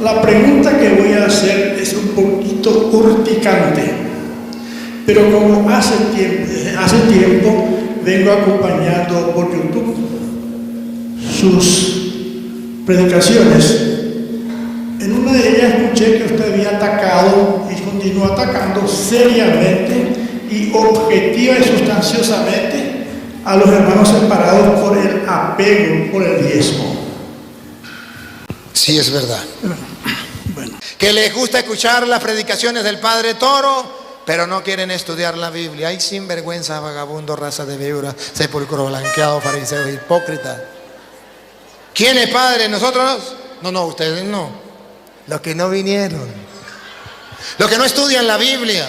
La pregunta que voy a hacer es un poquito urticante, pero como hace tiempo vengo acompañando por YouTube sus predicaciones. En una de ellas escuché que usted había atacado y continúa atacando seriamente y objetiva y sustanciosamente a los hermanos separados por el apego, por el diezmo. Sí, es verdad. Bueno. Que les gusta escuchar las predicaciones del Padre Toro, pero no quieren estudiar la Biblia. Ay, sinvergüenza, vagabundo, raza de víbora, sepulcro blanqueado, fariseos, hipócritas. ¿Quién es Padre? ¿Nosotros? No, ustedes no. Los que no vinieron. Los que no estudian la Biblia.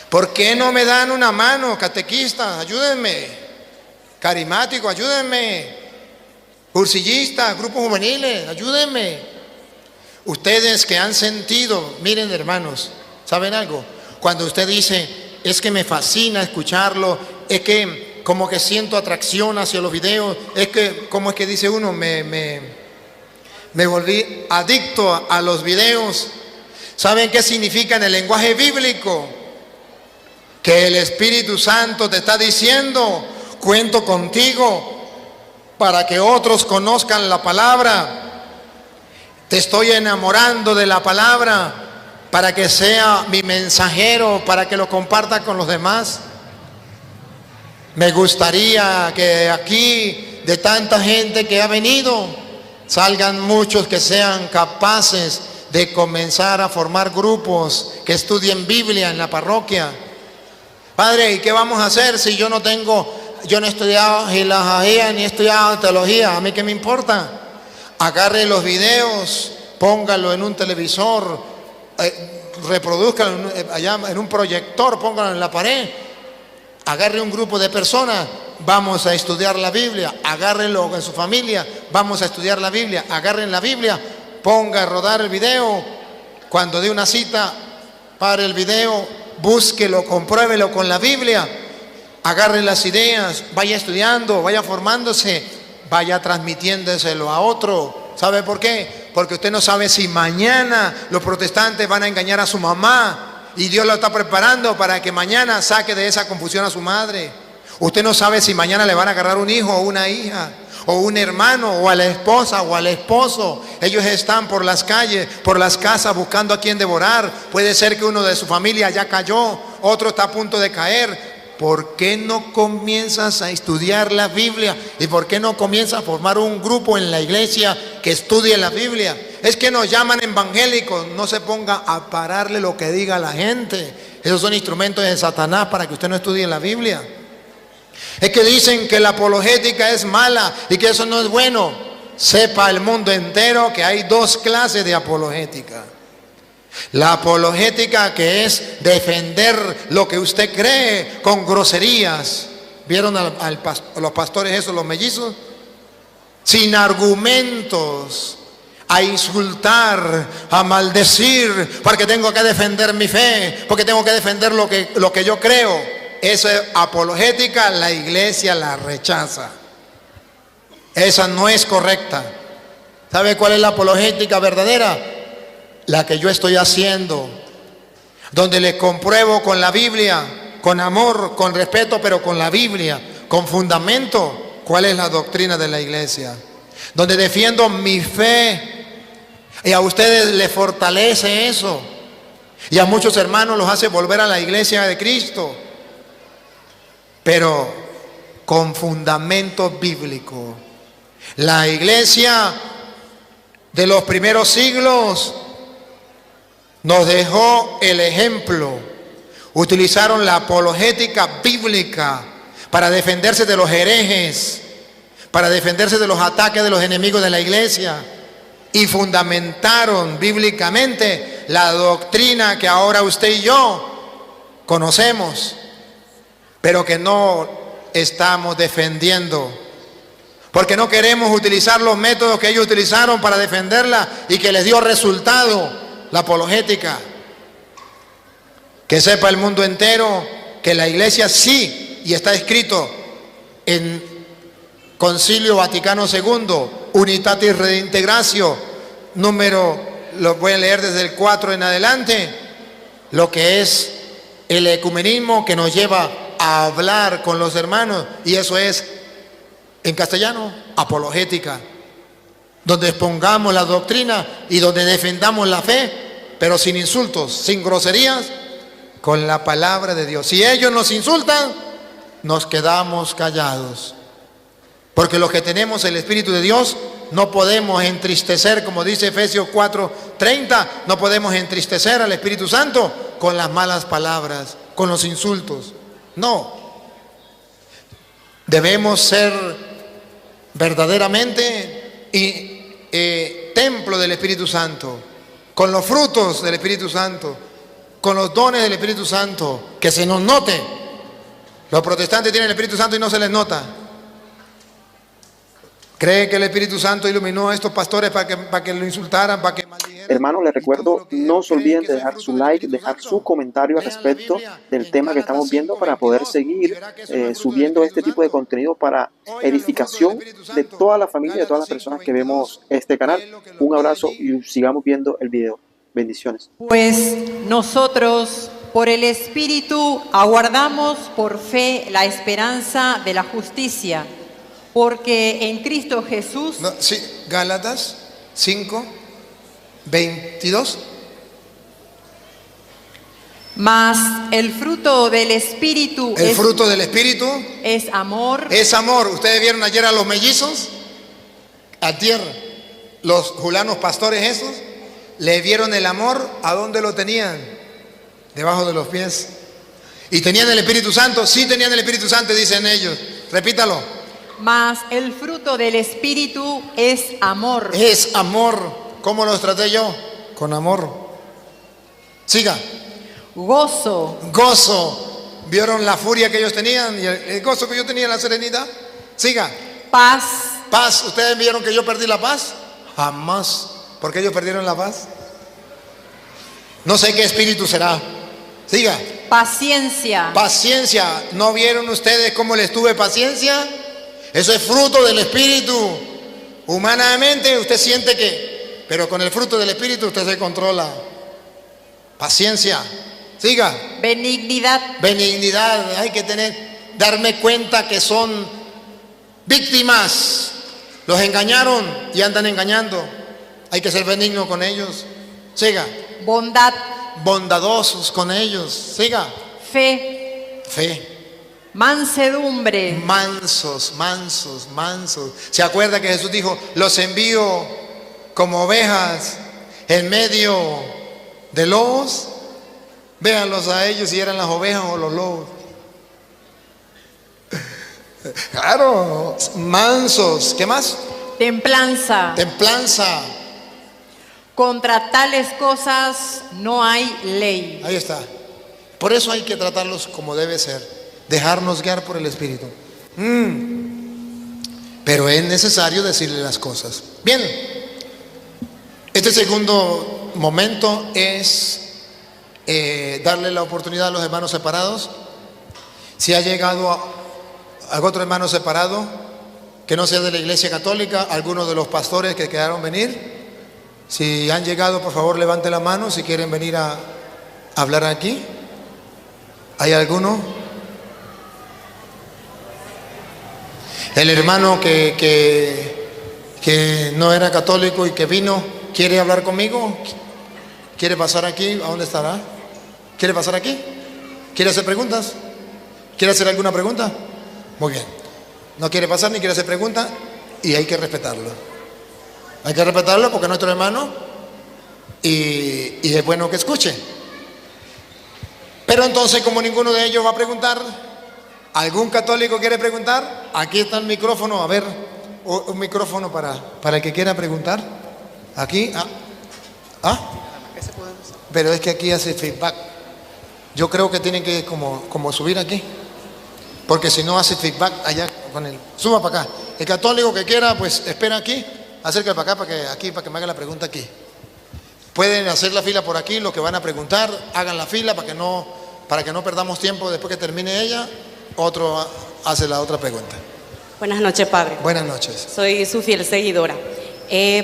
¿Por qué no me dan una mano, catequistas? Ayúdenme. Carismáticos, ayúdenme. Cursillistas, grupos juveniles, ayúdenme. Ustedes que han sentido, miren hermanos, ¿saben algo? Cuando usted dice, es que me fascina escucharlo, es que como que siento atracción hacia los videos, es que, ¿cómo es que dice uno? Me volví adicto a los videos. ¿Saben qué significa en el lenguaje bíblico? Que el Espíritu Santo te está diciendo, cuento contigo para que otros conozcan la palabra. Te estoy enamorando de la palabra para que sea mi mensajero, para que lo comparta con los demás. Me gustaría que aquí, de tanta gente que ha venido, salgan muchos que sean capaces de comenzar a formar grupos que estudien Biblia en la parroquia. Padre, ¿y qué vamos a hacer si yo no he estudiado filosofía ni he estudiado teología? ¿A mí qué me importa? Agarre los videos, póngalo en un televisor, reproduzcanlo allá en un proyector, póngalo en la pared. Agarre un grupo de personas, vamos a estudiar la Biblia. Agárrenlo en su familia, vamos a estudiar la Biblia. Agarren la Biblia, ponga a rodar el video. Cuando dé una cita, pare el video, búsquelo, compruébelo con la Biblia. Agarren las ideas, vaya estudiando, vaya formándose, vaya transmitiéndoselo a otro. ¿Sabe por qué? Porque usted no sabe si mañana los protestantes van a engañar a su mamá y Dios lo está preparando para que mañana saque de esa confusión a su madre. Usted no sabe si mañana le van a agarrar un hijo o una hija, o un hermano, o a la esposa o al esposo. Ellos están por las calles, por las casas, buscando a quien devorar. Puede ser que uno de su familia ya cayó, otro está a punto de caer. ¿Por qué no comienzas a estudiar la Biblia? ¿Y por qué no comienzas a formar un grupo en la iglesia que estudie la Biblia? Es que nos llaman evangélicos. No se ponga a pararle lo que diga la gente. Esos son instrumentos de Satanás para que usted no estudie la Biblia. Es que dicen que la apologética es mala y que eso no es bueno. Sepa el mundo entero que hay dos clases de apologética. La apologética, que es defender lo que usted cree con groserías. ¿Vieron a los pastores esos, los mellizos? Sin argumentos, a insultar, a maldecir, porque tengo que defender mi fe, porque tengo que defender lo que yo creo. Esa apologética la iglesia la rechaza. Esa no es correcta. ¿Sabe cuál es la apologética verdadera? La que yo estoy haciendo, donde le compruebo con la Biblia, con amor, con respeto, pero con la Biblia, con fundamento, cuál es la doctrina de la iglesia, donde defiendo mi fe. Y a ustedes les fortalece eso, y a muchos hermanos los hace volver a la iglesia de Cristo, pero con fundamento bíblico. La iglesia de los primeros siglos nos dejó el ejemplo. Utilizaron la apologética bíblica para defenderse de los herejes, para defenderse de los ataques de los enemigos de la iglesia, y fundamentaron bíblicamente la doctrina que ahora usted y yo conocemos, pero que no estamos defendiendo, porque no queremos utilizar los métodos que ellos utilizaron para defenderla y que les dio resultado. La apologética. Que sepa el mundo entero que la iglesia sí, y está escrito en Concilio Vaticano II, Unitatis Redintegratio, lo voy a leer desde el 4 en adelante, lo que es el ecumenismo que nos lleva a hablar con los hermanos, y eso es en castellano, apologética, donde expongamos la doctrina y donde defendamos la fe, pero sin insultos, sin groserías, con la palabra de Dios. Si ellos nos insultan, nos quedamos callados, porque los que tenemos el Espíritu de Dios no podemos entristecer, como dice Efesios 4:30, no podemos entristecer al Espíritu Santo con las malas palabras, con los insultos. No, debemos ser verdaderamente templo del Espíritu Santo, con los frutos del Espíritu Santo, con los dones del Espíritu Santo, que se nos note. Los protestantes tienen el Espíritu Santo y no se les nota. ¿Creen que el Espíritu Santo iluminó a estos pastores para que lo insultaran, para que maldijeran? Hermanos, les recuerdo, no se olviden de dejar su like, dejar su comentario al respecto del tema que estamos viendo para poder seguir subiendo este tipo de contenido para edificación de toda la familia, de todas las personas que vemos este canal. Un abrazo y sigamos viendo el video. Bendiciones. Pues nosotros, por el Espíritu, aguardamos por fe la esperanza de la justicia, porque en Cristo Jesús... No, sí, Gálatas 5:22. Mas el fruto del Espíritu fruto del Espíritu es amor. Es amor. Ustedes vieron ayer a los mellizos, a tierra, los julanos pastores esos, le vieron el amor. ¿A dónde lo tenían? Debajo de los pies. ¿Y tenían el Espíritu Santo? Sí, tenían el Espíritu Santo, dicen ellos. Repítalo. Mas el fruto del Espíritu es amor. Es amor. ¿Cómo los traté yo? Con amor. Siga. Gozo. Gozo. ¿Vieron la furia que ellos tenían y el gozo que yo tenía en la serenidad? Siga. Paz. Paz. ¿Ustedes vieron que yo perdí la paz? Jamás. ¿Por qué ellos perdieron la paz? No sé qué espíritu será. Siga. Paciencia. Paciencia. ¿No vieron ustedes cómo les tuve paciencia? Eso es fruto del Espíritu. Humanamente usted siente que, pero con el fruto del Espíritu usted se controla. Paciencia. Siga. Benignidad. Benignidad. Hay que darme cuenta que son víctimas. Los engañaron y andan engañando. Hay que ser benigno con ellos. Siga. Bondad. Bondadosos con ellos. Siga. Fe. Fe. Mansedumbre. Mansos, mansos, mansos. ¿Se acuerda que Jesús dijo: los envío como ovejas en medio de lobos? Véanlos a ellos si eran las ovejas o los lobos. Claro, mansos. ¿Qué más? Templanza. Templanza. Contra tales cosas no hay ley. Ahí está. Por eso hay que tratarlos como debe ser. Dejarnos guiar por el Espíritu. Pero es necesario decirle las cosas. Bien. Este segundo momento es darle la oportunidad a los hermanos separados. Si ha llegado algún otro hermano separado que no sea de la Iglesia Católica, algunos de los pastores que quedaron venir, si han llegado, por favor levante la mano si quieren venir a hablar aquí. ¿Hay alguno? El hermano que no era católico y que vino, ¿quiere hablar conmigo? ¿Quiere pasar aquí? ¿A dónde estará? ¿Quiere pasar aquí? ¿Quiere hacer preguntas? ¿Quiere hacer alguna pregunta? Muy bien. No quiere pasar ni quiere hacer preguntas y hay que respetarlo. Hay que respetarlo porque es nuestro hermano y es bueno que escuche. Pero entonces, como ninguno de ellos va a preguntar, ¿algún católico quiere preguntar? Aquí está el micrófono, a ver, un micrófono para el que quiera preguntar. Aquí, pero es que aquí hace feedback. Yo creo que tienen que como subir aquí, porque si no hace feedback allá con él. Suba para acá. El católico que quiera, pues espera aquí, acércate para acá para que me haga la pregunta aquí. Pueden hacer la fila por aquí, lo que van a preguntar, hagan la fila para que no perdamos tiempo después que termine ella. Otro hace la otra pregunta. Buenas noches, padre. Buenas noches. Soy su fiel seguidora.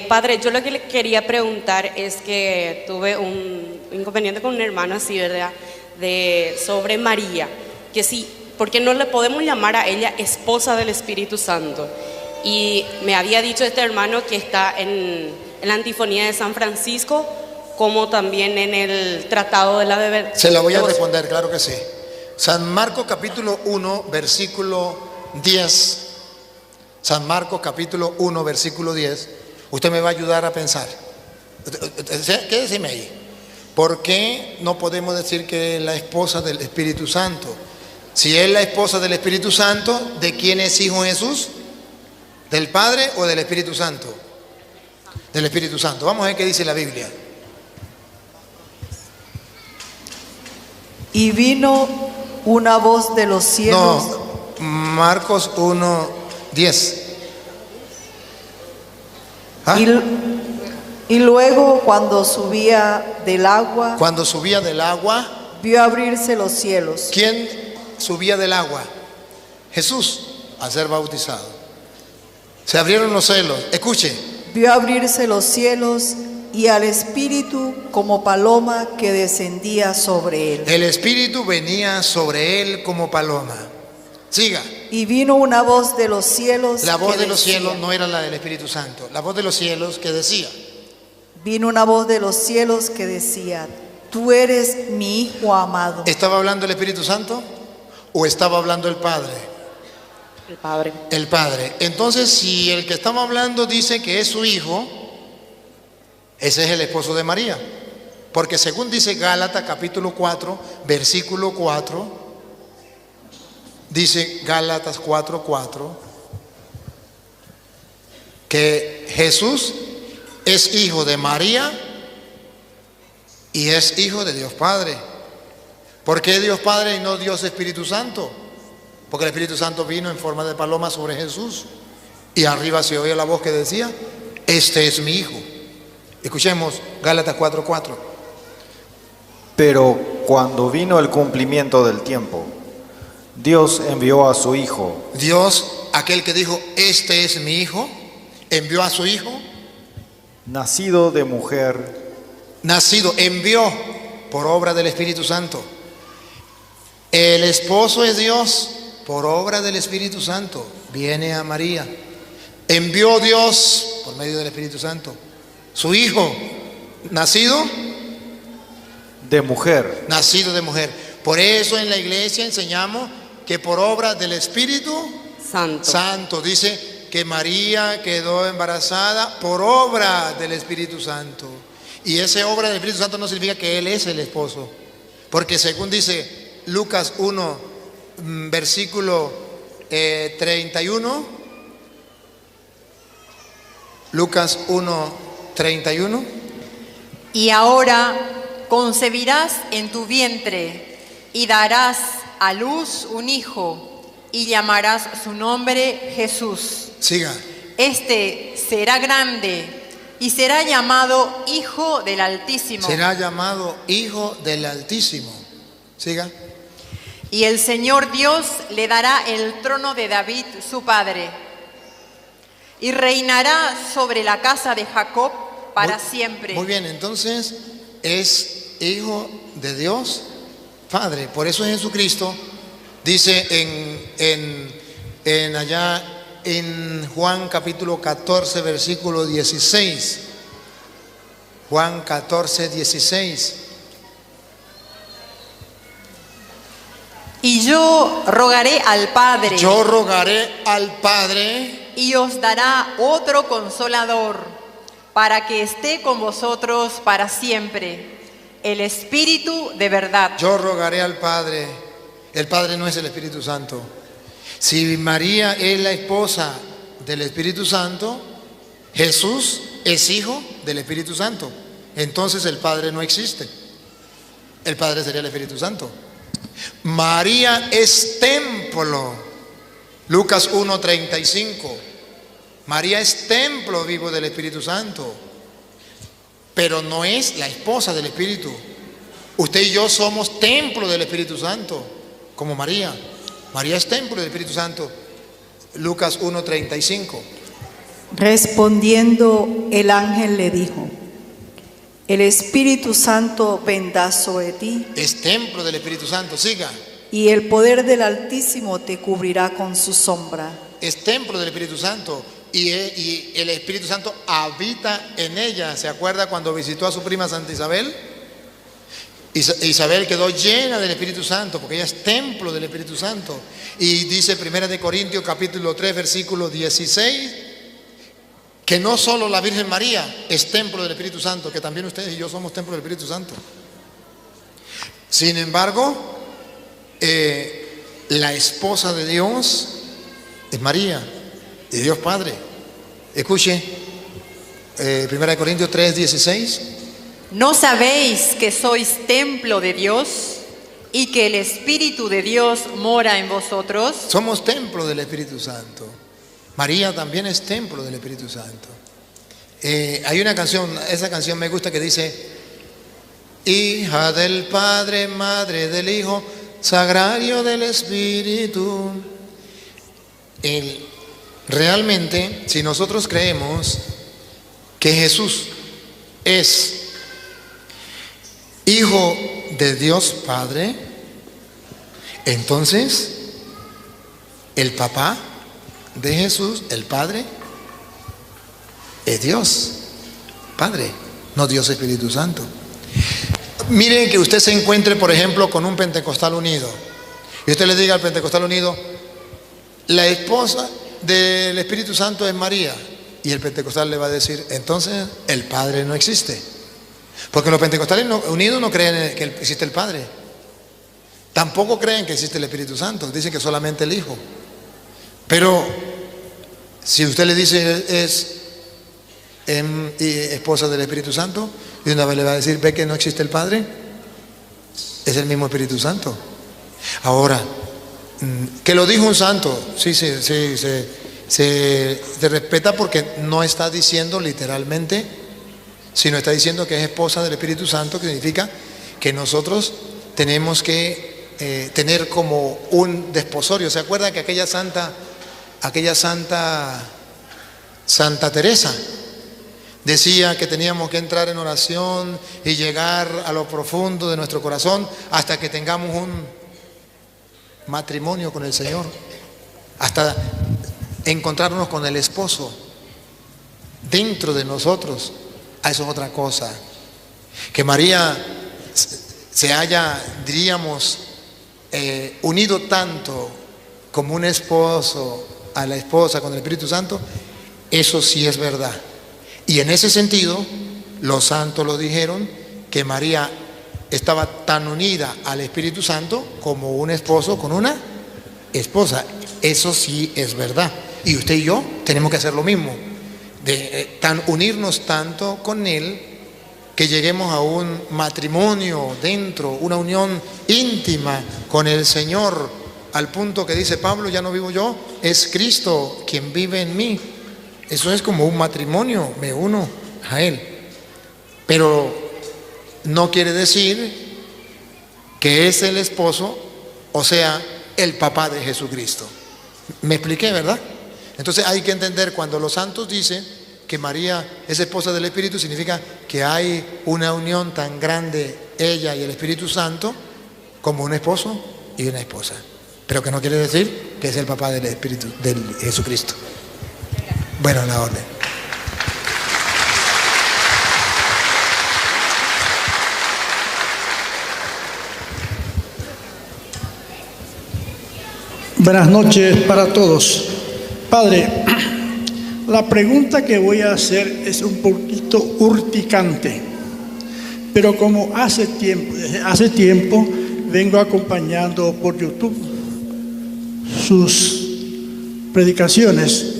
Padre, yo lo que le quería preguntar es que tuve un inconveniente con un hermano así, ¿verdad? Sobre María, que sí, porque no le podemos llamar a ella esposa del Espíritu Santo. Y me había dicho este hermano que está en la antifonía de San Francisco, como también en el Tratado de la Bebé. Se la voy a responder, claro que sí. San Marcos capítulo 1, versículo 10. San Marcos capítulo 1, versículo 10. Usted me va a ayudar a pensar. Quédese ahí. ¿Por qué no podemos decir que es la esposa del Espíritu Santo? Si es la esposa del Espíritu Santo, ¿de quién es hijo Jesús? ¿Del Padre o del Espíritu Santo? Del Espíritu Santo. Vamos a ver qué dice la Biblia. Y vino una voz de los cielos. No, Marcos 1, 10. ¿Ah? Y luego cuando subía del agua, vio abrirse los cielos. ¿Quién subía del agua? Jesús, a ser bautizado. Se abrieron los cielos. Escuche. Vio abrirse los cielos y al Espíritu como paloma que descendía sobre él. El Espíritu venía sobre él como paloma. Siga. Y vino una voz de los cielos. La voz de los cielos no era la del Espíritu Santo. La voz de los cielos que decía. Vino una voz de los cielos que decía: tú eres mi Hijo amado. ¿Estaba hablando el Espíritu Santo o estaba hablando el Padre? El Padre. El Padre. Entonces, si el que estamos hablando dice que es su Hijo, ese es el esposo de María. Porque según dice Gálatas capítulo 4, versículo 4, dice Gálatas 4:4, que Jesús es hijo de María y es hijo de Dios Padre. ¿Por qué Dios Padre y no Dios Espíritu Santo? Porque el Espíritu Santo vino en forma de paloma sobre Jesús y arriba se oía la voz que decía: este es mi Hijo. Escuchemos Gálatas 4:4. Pero cuando vino el cumplimiento del tiempo, Dios envió a su Hijo. Dios, aquel que dijo: este es mi Hijo, envió a su Hijo. Nacido de mujer. Envió por obra del Espíritu Santo. El esposo es Dios por obra del Espíritu Santo. Viene a María. Envió Dios por medio del Espíritu Santo. Su Hijo, nacido de mujer. Nacido de mujer. Por eso en la iglesia enseñamos que por obra del Espíritu Santo. Dice que María quedó embarazada por obra del Espíritu Santo. Y esa obra del Espíritu Santo no significa que Él es el esposo. Porque según dice Lucas 1, versículo 31. Lucas 1, 31. Y ahora concebirás en tu vientre y darás a luz un hijo y llamarás su nombre Jesús. Siga. Este será grande y será llamado Hijo del Altísimo. Será llamado Hijo del Altísimo. Siga. Y el Señor Dios le dará el trono de David, su padre, y reinará sobre la casa de Jacob para siempre. Muy bien, entonces es Hijo de Dios Padre. Por eso Jesucristo dice allá en Juan capítulo 14, versículo 16. Juan 14, 16. Y yo rogaré al Padre. Yo rogaré al Padre. Y os dará otro consolador, para que esté con vosotros para siempre, el Espíritu de verdad. Yo rogaré al Padre. El Padre no es el Espíritu Santo. Si María es la esposa del Espíritu Santo, Jesús es hijo del Espíritu Santo. Entonces el Padre no existe. El Padre sería el Espíritu Santo. María es templo. Lucas 1:35. María es templo vivo del Espíritu Santo, pero no es la esposa del Espíritu. Usted y yo somos templo del Espíritu Santo, como María. María es templo del Espíritu Santo. Lucas 1:35. Respondiendo, el ángel le dijo: el Espíritu Santo vendrá sobre ti, Es templo del Espíritu Santo, siga. y el poder del Altísimo te cubrirá con su sombra. Es templo del Espíritu Santo y el Espíritu Santo habita en ella. ¿Se acuerda cuando visitó a su prima Santa Isabel? Isabel quedó llena del Espíritu Santo porque ella es templo del Espíritu Santo. Y dice 1 Corintios capítulo 3 versículo 16 que no solo la Virgen María es templo del Espíritu Santo, que también ustedes y yo somos templo del Espíritu Santo. Sin embargo, la esposa de Dios es María, de Dios Padre. Escuche, 1 Corintios 3, 16. ¿No sabéis que sois templo de Dios y que el Espíritu de Dios mora en vosotros? Somos templo del Espíritu Santo. María también es templo del Espíritu Santo. Hay una canción, esa canción me gusta, que dice: hija del Padre, madre del Hijo, sagrario del Espíritu. Realmente, si nosotros creemos que Jesús es Hijo de Dios Padre, entonces el papá de Jesús, el Padre, es Dios Padre, no Dios Espíritu Santo. Miren que usted se encuentre, por ejemplo, con un pentecostal unido y usted le diga al pentecostal unido: la esposa del Espíritu Santo es María, y el pentecostal le va a decir: entonces el Padre no existe, porque los pentecostales unidos no creen que existe el Padre, tampoco creen que existe el Espíritu Santo, dicen que solamente el Hijo. Pero si usted le dice es esposa del Espíritu Santo, y una vez le va a decir: ve que no existe el Padre, es el mismo Espíritu Santo. Ahora, que lo dijo un santo, sí, se respeta, porque no está diciendo literalmente, sino está diciendo que es esposa del Espíritu Santo, que significa que nosotros tenemos que tener como un desposorio. ¿Se acuerda que aquella Santa Teresa decía que teníamos que entrar en oración y llegar a lo profundo de nuestro corazón hasta que tengamos un matrimonio con el Señor, hasta encontrarnos con el esposo dentro de nosotros? Eso es otra cosa. Que María se haya, diríamos, unido tanto como un esposo a la esposa con el Espíritu Santo, eso sí es verdad. Y en ese sentido, los santos lo dijeron, que María estaba tan unida al Espíritu Santo como un esposo con una esposa. Eso sí es verdad. Y usted y yo tenemos que hacer lo mismo, unirnos tanto con Él que lleguemos a un matrimonio dentro, una unión íntima con el Señor, al punto que dice Pablo: ya no vivo yo, es Cristo quien vive en mí. Eso es como un matrimonio, me uno a Él. Pero no quiere decir que es el esposo, o sea, el papá de Jesucristo. Me expliqué, ¿verdad? Entonces hay que entender, cuando los santos dicen que María es esposa del Espíritu, significa que hay una unión tan grande, ella y el Espíritu Santo, como un esposo y una esposa. Pero que no quiere decir que es el papá del Espíritu, del Jesucristo. Bueno, la orden. Buenas noches para todos. Padre, la pregunta que voy a hacer es un poquito urticante, pero como desde hace tiempo vengo acompañando por YouTube sus predicaciones.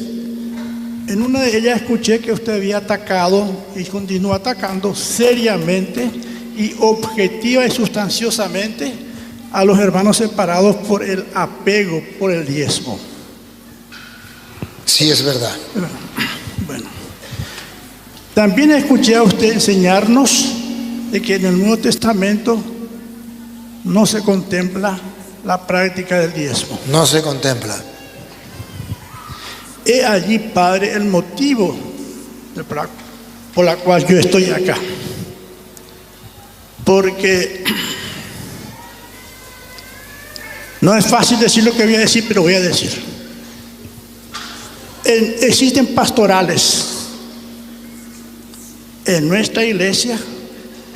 En una de ellas escuché que usted había atacado y continúa atacando seriamente y objetiva y sustanciosamente a los hermanos separados por el apego por el diezmo. Sí, es verdad. Bueno, también escuché a usted enseñarnos de que en el Nuevo Testamento no se contempla la práctica del diezmo. No se contempla. He allí, Padre, el motivo por la cual yo estoy acá. Porque no es fácil decir lo que voy a decir, pero voy a decir. Existen pastorales en nuestra iglesia,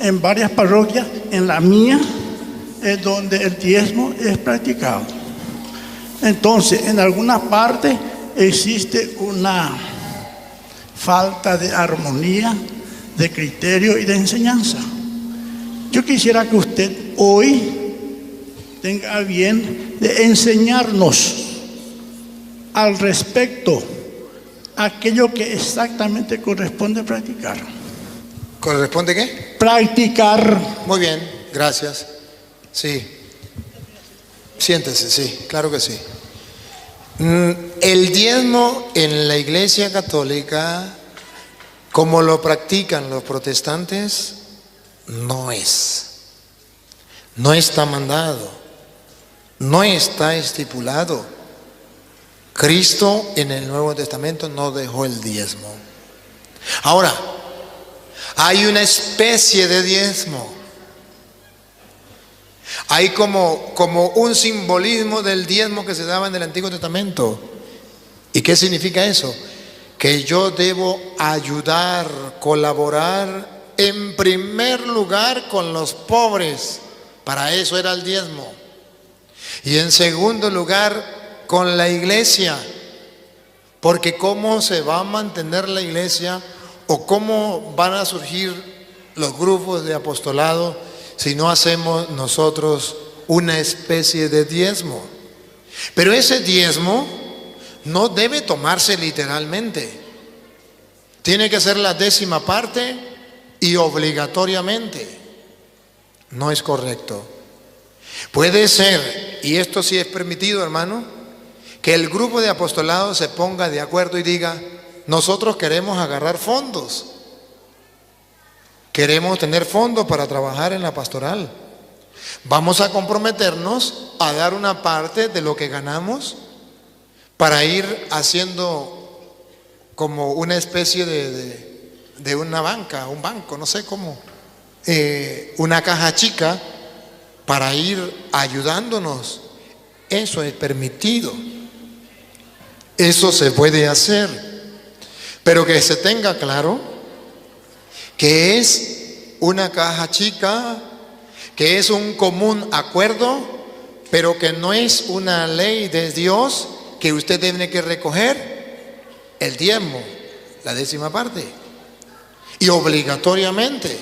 en varias parroquias, en la mía, es donde el diezmo es practicado. Entonces, en alguna parte existe una falta de armonía, de criterio y de enseñanza. Yo quisiera que usted hoy tenga bien de enseñarnos al respecto aquello que exactamente corresponde practicar. ¿Corresponde qué? Practicar. Muy bien, gracias. Sí. Siéntese, sí, claro que sí. El diezmo en la Iglesia Católica, como lo practican los protestantes, no está mandado, no está estipulado. Cristo en el Nuevo Testamento no dejó el diezmo. Ahora, hay una especie de diezmo. Hay como un simbolismo del diezmo que se daba en el Antiguo Testamento. ¿Y qué significa eso? Que yo debo ayudar, colaborar en primer lugar con los pobres. Para eso era el diezmo. Y en segundo lugar, con la iglesia. Porque ¿cómo se va a mantener la iglesia o cómo van a surgir los grupos de apostolado si no hacemos nosotros una especie de diezmo? Pero ese diezmo no debe tomarse literalmente. Tiene que ser la 10ª parte y obligatoriamente. No es correcto. Puede ser, y esto sí es permitido, hermano, que el grupo de apostolado se ponga de acuerdo y diga: nosotros queremos agarrar fondos. Queremos tener fondos para trabajar en la pastoral. Vamos a comprometernos a dar una parte de lo que ganamos para ir haciendo como una especie de una banca, un banco, no sé cómo, una caja chica para ir ayudándonos. Eso es permitido. Eso se puede hacer. Pero que se tenga claro que es una caja chica, que es un común acuerdo, pero que no es una ley de Dios que usted tiene que recoger el diezmo, la 10ª parte, y obligatoriamente.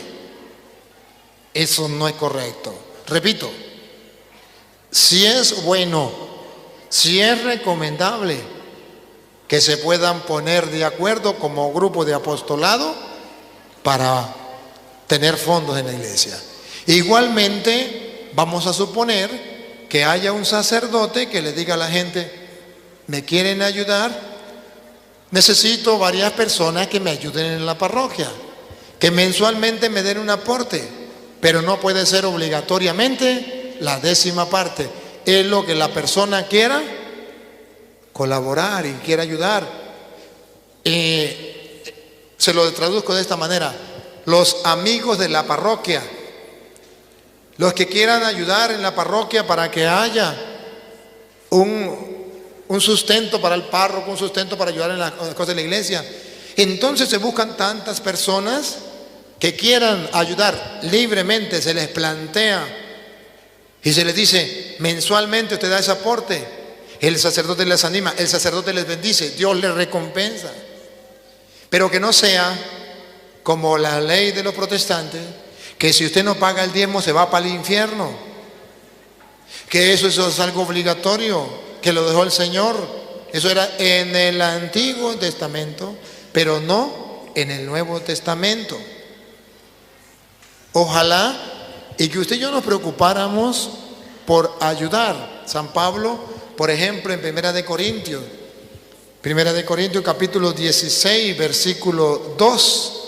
Eso no es correcto. Repito, si es bueno, si es recomendable que se puedan poner de acuerdo como grupo de apostolado para tener fondos en la iglesia. Igualmente, vamos a suponer que haya un sacerdote que le diga a la gente: ¿me quieren ayudar? Necesito varias personas que me ayuden en la parroquia, que mensualmente me den un aporte, pero no puede ser obligatoriamente la 10ª parte. Es lo que la persona quiera colaborar y quiera ayudar. Se lo traduzco de esta manera: los amigos de la parroquia, los que quieran ayudar en la parroquia para que haya un sustento para el párroco, un sustento para ayudar en las cosas de la iglesia. Entonces se buscan tantas personas que quieran ayudar libremente, se les plantea y se les dice: mensualmente usted da ese aporte, el sacerdote les anima, el sacerdote les bendice, Dios les recompensa. Pero que no sea como la ley de los protestantes, que si usted no paga el diezmo se va para el infierno, que eso es algo obligatorio, que lo dejó el Señor. Eso era en el Antiguo Testamento, pero no en el Nuevo Testamento. Ojalá y que usted y yo nos preocupáramos por ayudar. San Pablo, por ejemplo, en Primera de Corintios capítulo 16, versículo 2,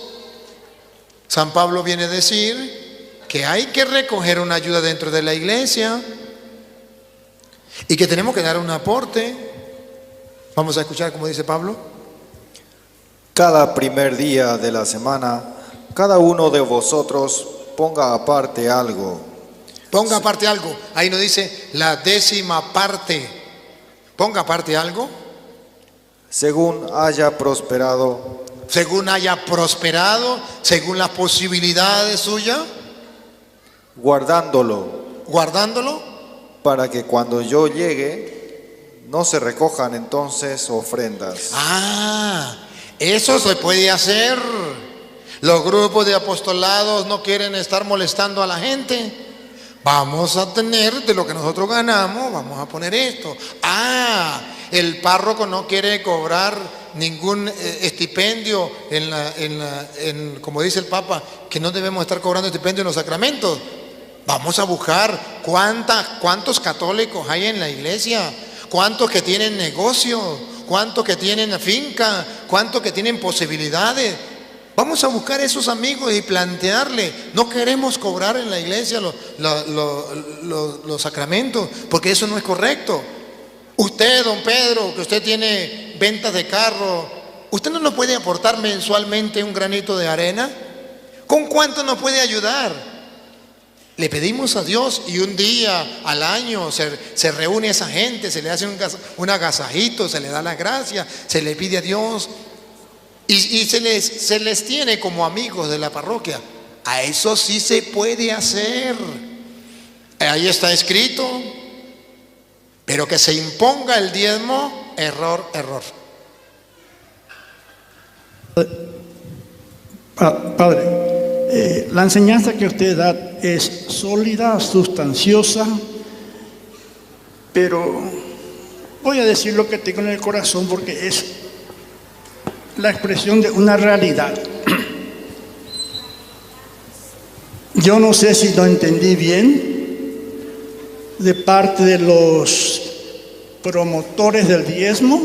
San Pablo viene a decir que hay que recoger una ayuda dentro de la iglesia y que tenemos que dar un aporte. Vamos a escuchar como dice Pablo. Cada primer día de la semana, cada uno de vosotros ponga aparte algo. Ponga aparte algo. Ahí nos dice la 10ª parte. Ponga aparte algo. Según haya prosperado, Según haya prosperado, según las posibilidades suyas, guardándolo, para que cuando yo llegue no se recojan entonces ofrendas. Eso se puede hacer. Los grupos de apostolados no quieren estar molestando a la gente. Vamos a tener de lo que nosotros ganamos, vamos a poner esto. El párroco no quiere cobrar ningún estipendio como dice el Papa, que no debemos estar cobrando estipendio en los sacramentos. Vamos a buscar cuántos católicos hay en la iglesia, cuántos que tienen negocio, cuántos que tienen finca, cuántos que tienen posibilidades. Vamos a buscar esos amigos y plantearle, no queremos cobrar en la iglesia los sacramentos, porque eso no es correcto. Usted, don Pedro, que usted tiene ventas de carro, ¿usted no nos puede aportar mensualmente un granito de arena? ¿Con cuánto nos puede ayudar? Le pedimos a Dios y un día al año se reúne esa gente, se le hace un agasajito, se le da la gracia, se le pide a Dios y se les tiene como amigos de la parroquia. A eso sí se puede hacer. Ahí está escrito. Pero que se imponga el diezmo, error. Padre, la enseñanza que usted da es sólida, sustanciosa, pero voy a decir lo que tengo en el corazón porque es la expresión de una realidad. Yo no sé si lo entendí bien de parte de los promotores del diezmo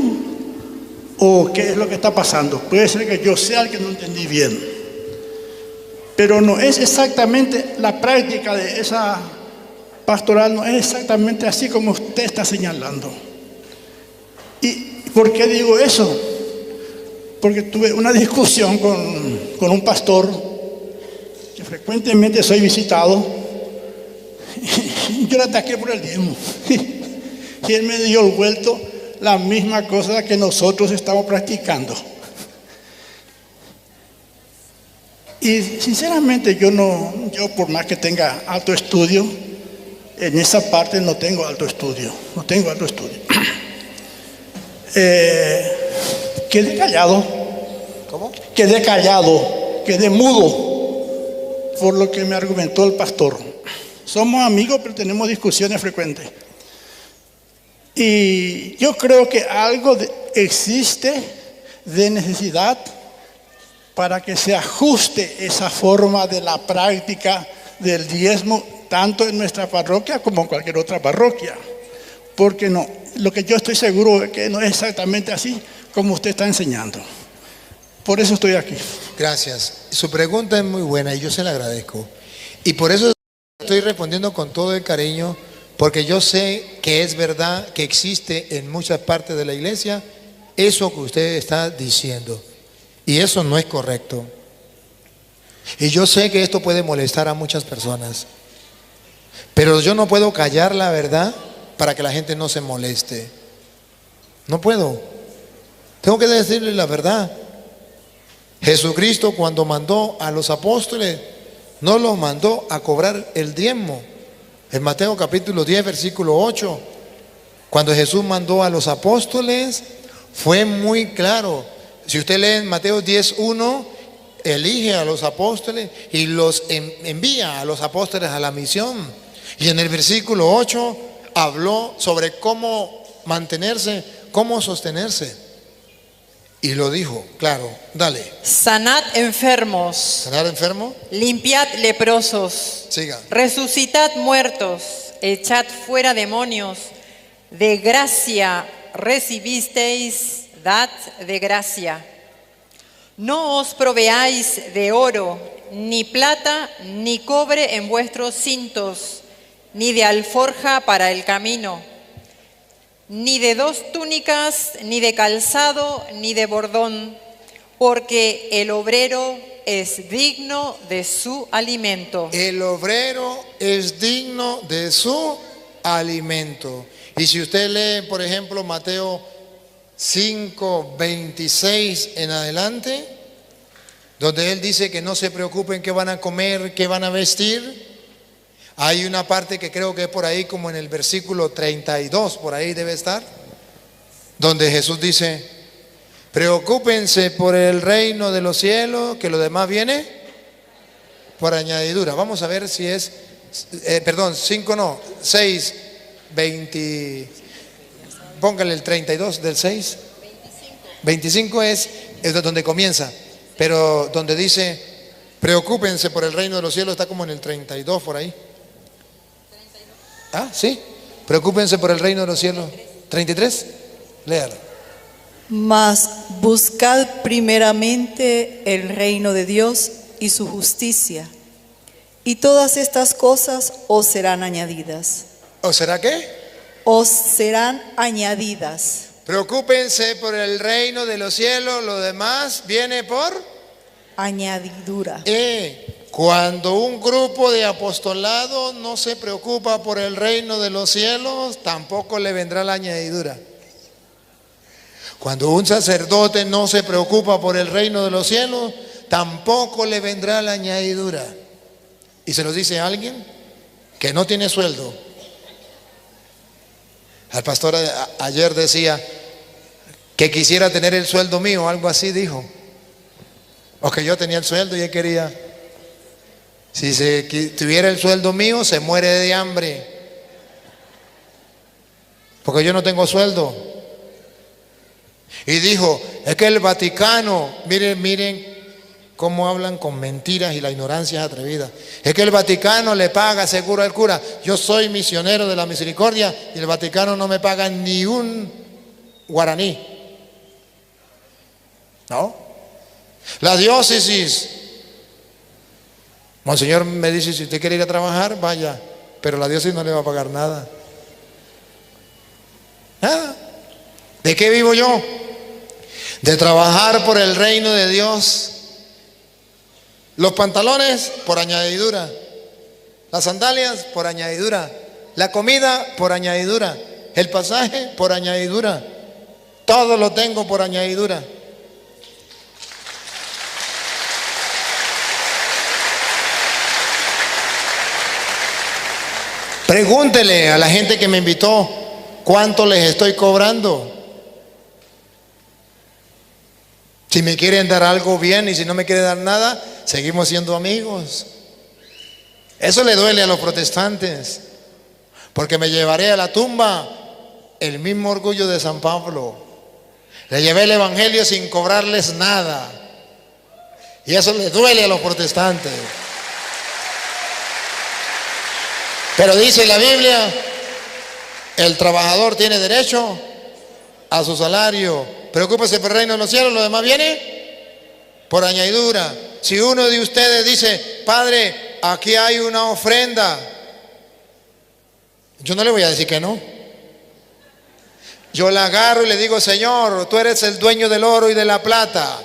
o qué es lo que está pasando. Puede ser que yo sea el que no entendí bien, pero no es exactamente la práctica de esa pastoral, no es exactamente así como usted está señalando. ¿Y por qué digo eso? Porque tuve una discusión con un pastor que frecuentemente soy visitado. Yo le ataqué por el diezmo y él me dio el vuelto la misma cosa que nosotros estamos practicando. Y sinceramente yo por más que tenga alto estudio, en esa parte no tengo alto estudio. Quedé callado. ¿Cómo? Quedé mudo por lo que me argumentó el pastor. Somos amigos, pero tenemos discusiones frecuentes. Y yo creo que algo existe de necesidad para que se ajuste esa forma de la práctica del diezmo, tanto en nuestra parroquia como en cualquier otra parroquia. Porque no, lo que yo estoy seguro es que no es exactamente así como usted está enseñando. Por eso estoy aquí. Gracias. Su pregunta es muy buena y yo se la agradezco. Y por eso estoy respondiendo con todo el cariño, porque yo sé que es verdad que existe en muchas partes de la iglesia eso que usted está diciendo. Y eso no es correcto. Y yo sé que esto puede molestar a muchas personas. Pero yo no puedo callar la verdad para que la gente no se moleste. No puedo. Tengo que decirle la verdad. Jesucristo, cuando mandó a los apóstoles, no los mandó a cobrar el diezmo. En Mateo capítulo 10, versículo 8, cuando Jesús mandó a los apóstoles, fue muy claro. Si usted lee en Mateo 10:1, elige a los apóstoles y los envía a los apóstoles a la misión. Y en el versículo 8 habló sobre cómo mantenerse, cómo sostenerse. Y lo dijo, claro, dale. Sanad enfermos. ¿Sanar enfermo? Limpiad leprosos. Siga. Resucitad muertos. Echad fuera demonios. De gracia recibisteis, dad de gracia. No os proveáis de oro, ni plata, ni cobre en vuestros cintos, ni de alforja para el camino, ni de 2 túnicas, ni de calzado, ni de bordón, porque el obrero es digno de su alimento. El obrero es digno de su alimento. Y si usted lee, por ejemplo, Mateo 5, 26 en adelante, donde él dice que no se preocupen qué van a comer, qué van a vestir, hay una parte que creo que es por ahí como en el versículo 32, por ahí debe estar, donde Jesús dice: preocúpense por el reino de los cielos, que lo demás viene por añadidura. Vamos a ver si es, 5 no, 6, 20, póngale el 32 del 6. 25 es donde comienza, pero donde dice preocúpense por el reino de los cielos está como en el 32 por ahí. Ah, sí, preocúpense por el reino de los cielos. 33, léalo. Mas buscad primeramente el reino de Dios y su justicia, y todas estas cosas os serán añadidas. ¿O será qué? Os serán añadidas. Preocúpense por el reino de los cielos, lo demás viene por Añadidura. Cuando un grupo de apostolado no se preocupa por el reino de los cielos, tampoco le vendrá la añadidura. Cuando un sacerdote no se preocupa por el reino de los cielos, tampoco le vendrá la añadidura. Y se lo dice a alguien que no tiene sueldo. Al pastor ayer decía que quisiera tener el sueldo mío, algo así dijo. O que yo tenía el sueldo y él quería. Si tuviera el sueldo mío, se muere de hambre. Porque yo no tengo sueldo. Y dijo, es que el Vaticano, miren cómo hablan con mentiras y la ignorancia es atrevida. Es que el Vaticano le paga seguro al cura. Yo soy misionero de la misericordia y el Vaticano no me paga ni un guaraní. ¿No? La diócesis. Monseñor me dice, si usted quiere ir a trabajar, vaya, pero la diócesis no le va a pagar nada. Nada. ¿De qué vivo yo? De trabajar por el reino de Dios. Los pantalones por añadidura, las sandalias por añadidura, la comida por añadidura, el pasaje por añadidura, todo lo tengo por añadidura. Pregúntele a la gente que me invitó cuánto les estoy cobrando. Si me quieren dar algo bien y si no me quieren dar nada, seguimos siendo amigos. Eso le duele a los protestantes, porque me llevaré a la tumba el mismo orgullo de San Pablo. Le llevé el evangelio sin cobrarles nada, y eso le duele a los protestantes. Pero dice la Biblia, el trabajador tiene derecho a su salario. Preocúpese por el reino de los cielos, lo demás viene por añadidura. Si uno de ustedes dice, Padre, aquí hay una ofrenda, yo no le voy a decir que no. Yo la agarro y le digo, Señor, tú eres el dueño del oro y de la plata.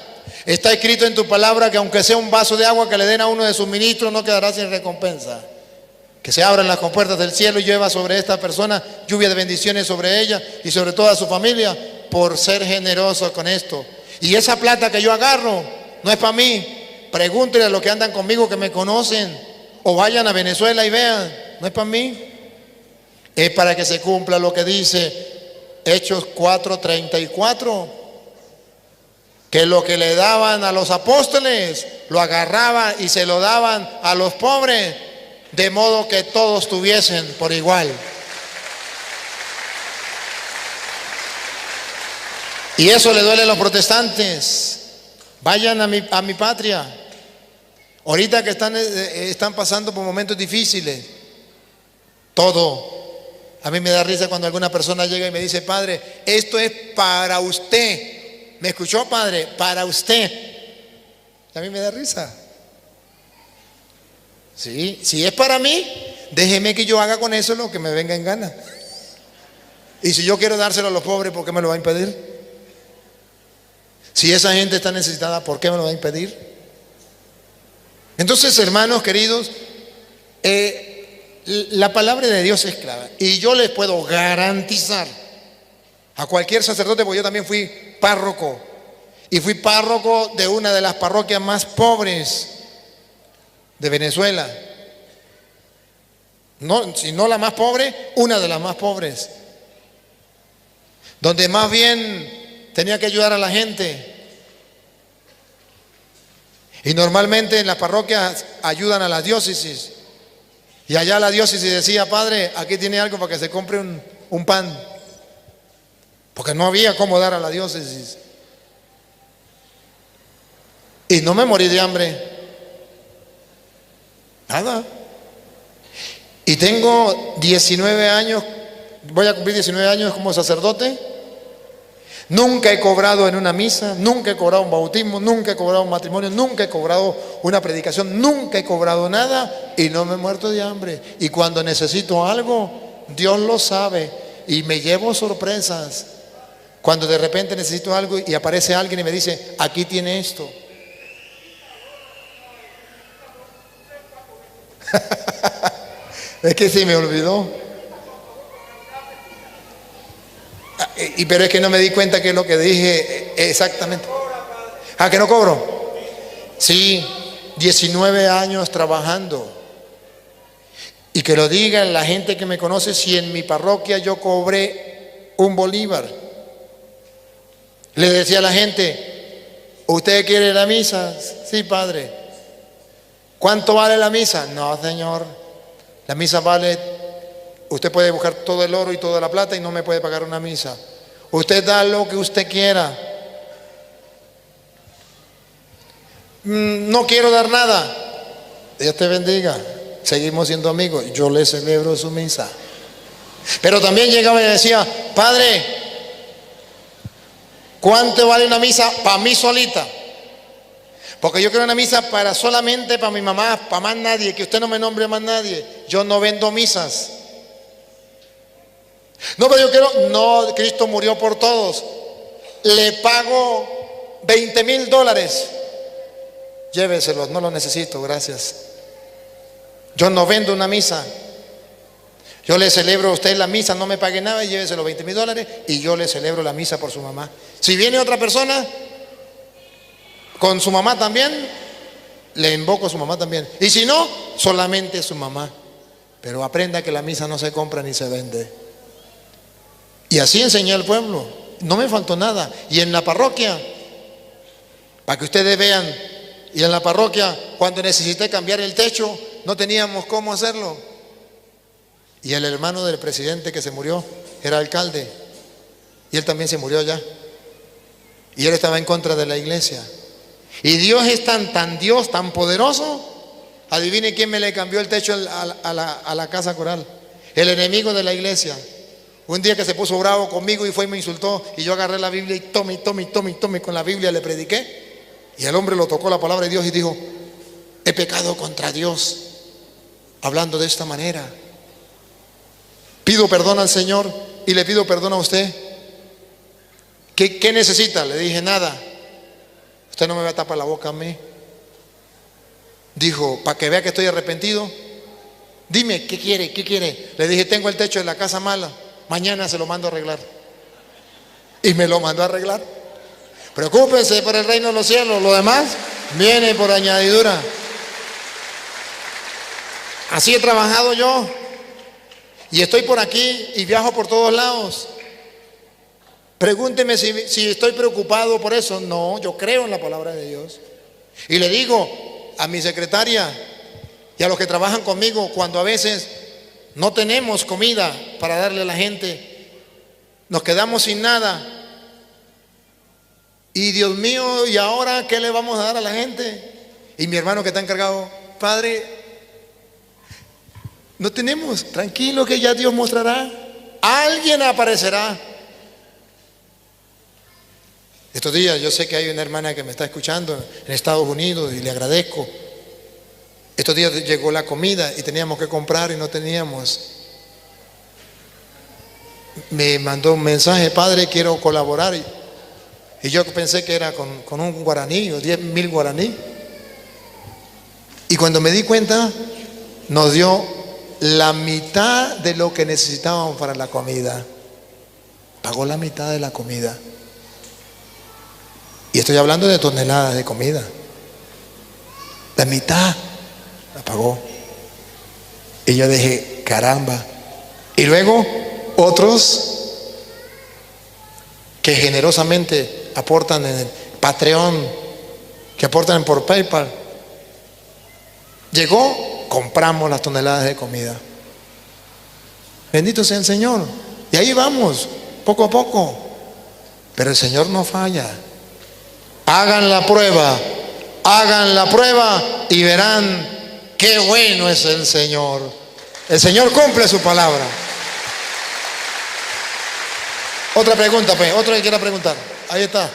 Está escrito en tu palabra que aunque sea un vaso de agua que le den a uno de sus ministros, no quedará sin recompensa. Que se abran las compuertas del cielo y llueva sobre esta persona lluvia de bendiciones sobre ella y sobre toda su familia por ser generoso con esto. Y esa plata que yo agarro no es para mí. Pregúntenle a los que andan conmigo que me conocen, o vayan a Venezuela y vean, no es para mí. Es para que se cumpla lo que dice Hechos 4:34, que lo que le daban a los apóstoles lo agarraban y se lo daban a los pobres, de modo que todos tuviesen por igual. Y eso le duele a los protestantes. Vayan a mi patria. Ahorita que están pasando por momentos difíciles. Todo. A mí me da risa cuando alguna persona llega y me dice, Padre, esto es para usted. ¿Me escuchó, Padre? Para usted. A mí me da risa. Sí, si es para mí, déjeme que yo haga con eso lo que me venga en gana. Y si yo quiero dárselo a los pobres, ¿por qué me lo va a impedir? Si esa gente está necesitada, ¿por qué me lo va a impedir? Entonces, hermanos queridos, la palabra de Dios es clara. Y yo les puedo garantizar a cualquier sacerdote, porque yo también fui párroco. Y fui párroco de una de las parroquias más pobres de Venezuela. No, si no la más pobre, una de las más pobres. Donde más bien tenía que ayudar a la gente. Y normalmente en las parroquias ayudan a la diócesis. Y allá la diócesis decía: padre, aquí tiene algo para que se compre un pan. Porque no había cómo dar a la diócesis. Y no me morí de hambre. Nada. Y tengo 19 años, voy a cumplir 19 años como sacerdote. Nunca he cobrado en una misa, nunca he cobrado un bautismo, nunca he cobrado un matrimonio, nunca he cobrado una predicación, nunca he cobrado nada y no me he muerto de hambre. Y cuando necesito algo, Dios lo sabe y me llevo sorpresas. Cuando de repente necesito algo y aparece alguien y me dice: aquí tiene esto. Es que se me olvidó. Pero es que no me di cuenta que es lo que dije exactamente. ¿Ah, que no cobro? Sí, 19 años trabajando. Y que lo digan la gente que me conoce, si en mi parroquia yo cobré un bolívar. Le decía a la gente: ¿usted quiere la misa? Sí, padre. ¿Cuánto vale la misa? No, señor. La misa vale, usted puede buscar todo el oro y toda la plata y no me puede pagar una misa. Usted da lo que usted quiera. No quiero dar nada. Dios te bendiga. Seguimos siendo amigos. Yo le celebro su misa. Pero también llegaba y decía: padre, ¿cuánto vale una misa para mí solita? Porque yo quiero una misa solamente para mi mamá, para más nadie, que usted no me nombre más nadie. Yo no vendo misas. No, pero yo quiero, no, Cristo murió por todos. Le pago $20,000. Lléveselos, no lo necesito, gracias. Yo no vendo una misa. Yo le celebro a usted la misa, no me pague nada y llévese los $20,000 y yo le celebro la misa por su mamá. Si viene otra persona con su mamá también, le invoco a su mamá también. Y si no, solamente su mamá. Pero aprenda que la misa no se compra ni se vende. Y así enseñé al pueblo. No me faltó nada. Y en la parroquia, para que ustedes vean, y en la parroquia, cuando necesité cambiar el techo, no teníamos cómo hacerlo. Y el hermano del presidente que se murió era alcalde. Y él también se murió allá. Y él estaba en contra de la iglesia. Y Dios es tan Dios, tan poderoso. Adivine quién me le cambió el techo a la casa coral. El enemigo de la iglesia. Un día que se puso bravo conmigo y fue y me insultó. Y yo agarré la Biblia y tome con la Biblia le prediqué. Y el hombre lo tocó la palabra de Dios y dijo: he pecado contra Dios hablando de esta manera. Pido perdón al Señor y le pido perdón a usted. ¿Qué necesita? Le dije: nada. Usted no me va a tapar la boca a mí. Dijo: para que vea que estoy arrepentido, dime, ¿qué quiere? ¿Qué quiere? Le dije: tengo el techo de la casa mala, mañana se lo mando a arreglar. Y me lo mandó a arreglar. Preocúpense por el reino de los cielos, lo demás viene por añadidura. Así he trabajado yo. Y estoy por aquí y viajo por todos lados. Pregúnteme si estoy preocupado por eso. No, yo creo en la palabra de Dios. Y le digo a mi secretaria y a los que trabajan conmigo, cuando a veces no tenemos comida para darle a la gente, nos quedamos sin nada. Y Dios mío, ¿y ahora qué le vamos a dar a la gente? Y mi hermano que está encargado: padre, no tenemos, tranquilo que ya Dios mostrará, alguien aparecerá. Estos días yo sé que hay una hermana que me está escuchando en Estados Unidos y le agradezco. Estos días llegó la comida y teníamos que comprar y no teníamos. me mandó un mensaje: padre, quiero colaborar. Y yo pensé que era con un guaraní o 10.000 guaraní. Y cuando me di cuenta, nos dio la mitad de lo que necesitábamos para la comida. Pagó la mitad de la comida. Y estoy hablando de toneladas de comida. La mitad la pagó. Y yo dije, caramba. Y luego otros que generosamente aportan en el Patreon, que aportan por PayPal. Llegó, compramos las toneladas de comida. Bendito sea el Señor. Y ahí vamos, poco a poco. Pero el Señor no falla. Hagan la prueba y verán qué bueno es el Señor. El Señor cumple su palabra. Otra pregunta, pues, otro que quiera preguntar. Ahí está.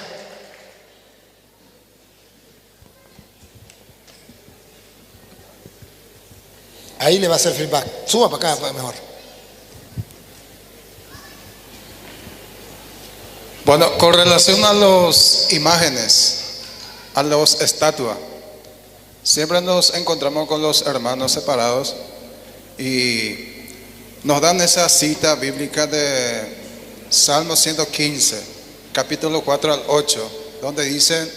Ahí le va a hacer feedback. Suba para acá, mejor. Bueno, con relación a las imágenes, a las estatuas, siempre nos encontramos con los hermanos separados y nos dan esa cita bíblica de Salmo 115, capítulo 4 al 8, donde dicen,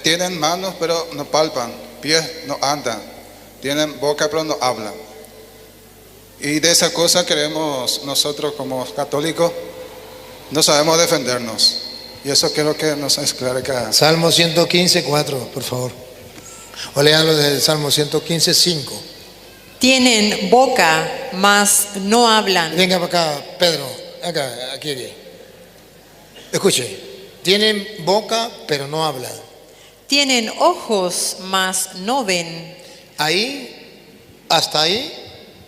tienen manos pero no palpan, pies no andan, tienen boca pero no hablan. Y de esa cosa queremos nosotros como católicos, no sabemos defendernos. Y eso quiero que nos esclarezca. Salmo 115, 4, por favor. O leanlo del Salmo 115, 5. Tienen boca, mas no hablan. Venga para acá, Pedro. Acá, aquí. Escuche. Tienen boca, pero no hablan. Tienen ojos, mas no ven. Ahí, hasta ahí,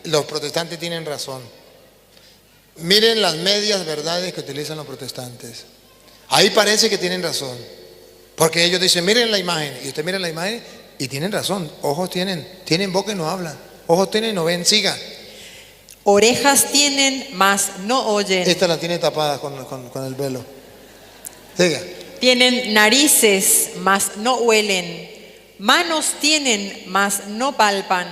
los protestantes tienen razón. Miren las medias verdades que utilizan los protestantes. Ahí parece que tienen razón. Porque ellos dicen, miren la imagen. Y usted mira la imagen y tienen razón. Ojos tienen boca y no hablan. Ojos tienen y no ven. Siga. Orejas tienen, mas no oyen. Esta la tiene tapada con el velo. Siga. Tienen narices, mas no huelen. Manos tienen, mas no palpan.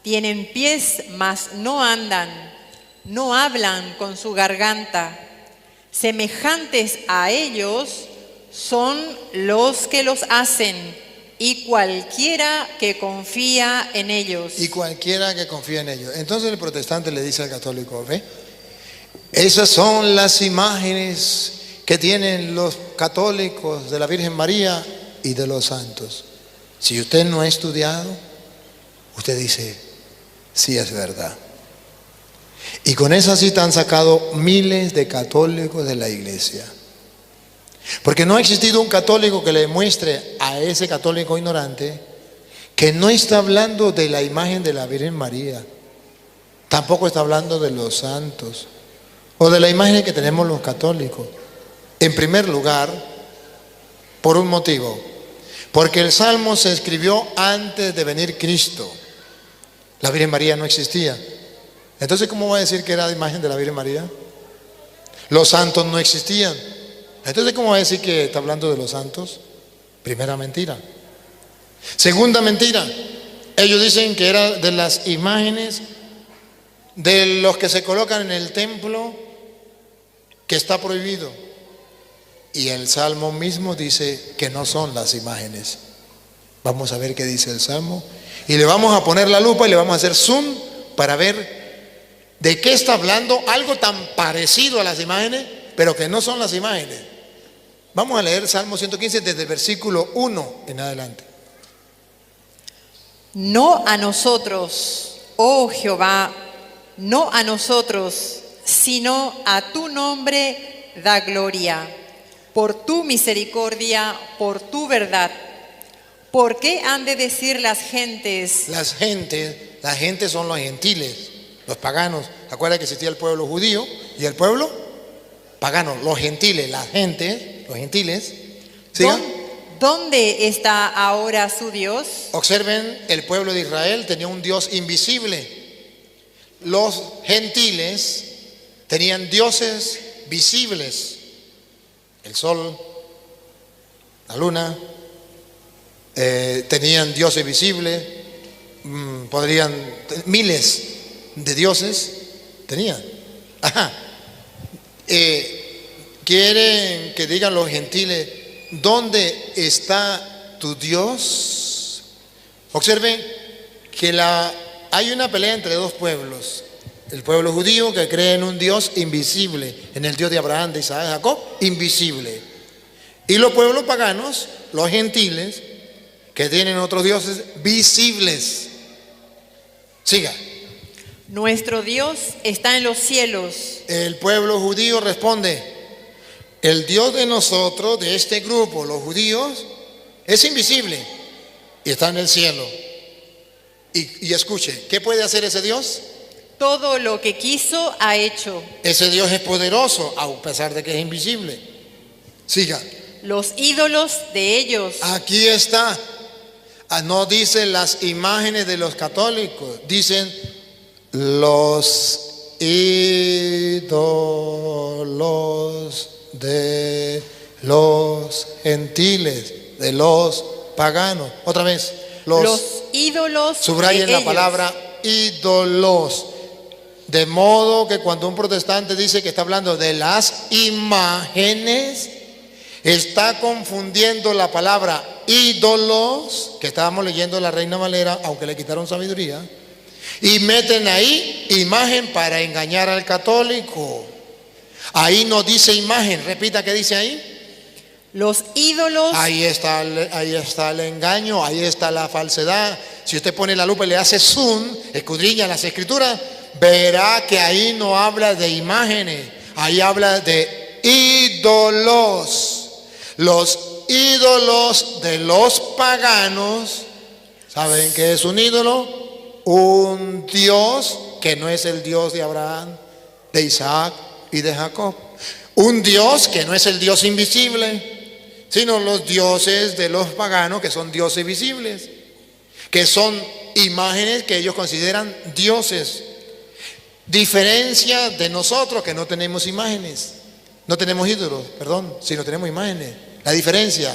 Tienen pies, mas no andan. No hablan con su garganta. Semejantes a ellos son los que los hacen, y cualquiera que confía en ellos. Y cualquiera que confía en ellos. Entonces el protestante le dice al católico, ¿ve? Esas son las imágenes que tienen los católicos de la Virgen María y de los santos. Si usted no ha estudiado, usted dice, sí es verdad. Y con esa cita han sacado miles de católicos de la iglesia. Porque no ha existido un católico que le demuestre a ese católico ignorante que no está hablando de la imagen de la Virgen María. Tampoco está hablando de los santos o de la imagen que tenemos los católicos. En primer lugar, por un motivo. Porque el Salmo se escribió antes de venir Cristo. La Virgen María no existía. Entonces, ¿cómo va a decir que era la imagen de la Virgen María? Los santos no existían. Entonces, ¿cómo va a decir que está hablando de los santos? Primera mentira. Segunda mentira. Ellos dicen que era de las imágenes de los que se colocan en el templo, que está prohibido. Y el Salmo mismo dice que no son las imágenes. Vamos a ver qué dice el Salmo. Y le vamos a poner la lupa y le vamos a hacer zoom para ver ¿de qué está hablando? Algo tan parecido a las imágenes, pero que no son las imágenes. Vamos a leer Salmo 115 desde el versículo 1 en adelante. No a nosotros, oh Jehová, no a nosotros, sino a tu nombre da gloria, por tu misericordia, por tu verdad. ¿Por qué han de decir las gentes? Las gentes son los gentiles, los paganos. Acuérdate que existía el pueblo judío y el pueblo pagano, los gentiles, las gentes, los gentiles. ¿Siga? ¿Dónde está ahora su Dios? Observen, el pueblo de Israel tenía un Dios invisible. Los gentiles Tenían dioses visibles, el sol, la luna, tenían dioses visibles, miles de dioses tenían. Ajá. Quieren que digan los gentiles, ¿dónde está tu Dios? Observen que hay una pelea entre dos pueblos. El pueblo judío, que cree en un Dios invisible, en el Dios de Abraham, de Isaac, de Jacob, invisible. Y los pueblos paganos, los gentiles, que tienen otros dioses visibles. Siga. Nuestro Dios está en los cielos. El pueblo judío responde, el Dios de nosotros, de este grupo, los judíos, es invisible y está en el cielo. Y escuche, ¿qué puede hacer ese Dios? Todo lo que quiso ha hecho. Ese Dios es poderoso, a pesar de que es invisible. Siga. Los ídolos de ellos. Aquí está. No dicen las imágenes de los católicos, dicen los ídolos de los gentiles, de los paganos. Otra vez, los ídolos. Subrayen la palabra ídolos. De modo que cuando un protestante dice que está hablando de las imágenes, está confundiendo la palabra ídolos, que estábamos leyendo la Reina Valera, aunque le quitaron sabiduría, y meten ahí imagen para engañar al católico. Ahí no dice imagen, repita, ¿qué dice ahí? Los ídolos. Ahí está el engaño, ahí está la falsedad. Si usted pone la lupa y le hace zoom, escudriña las escrituras, verá que ahí no habla de imágenes, ahí habla de ídolos. Los ídolos de los paganos, ¿saben qué es un ídolo? Un Dios que no es el Dios de Abraham, de Isaac y de Jacob. Un Dios que no es el Dios invisible, sino los dioses de los paganos, que son dioses visibles, que son imágenes que ellos consideran dioses. Diferencia de nosotros, que no tenemos imágenes, no tenemos ídolos, perdón, sino tenemos imágenes. La diferencia,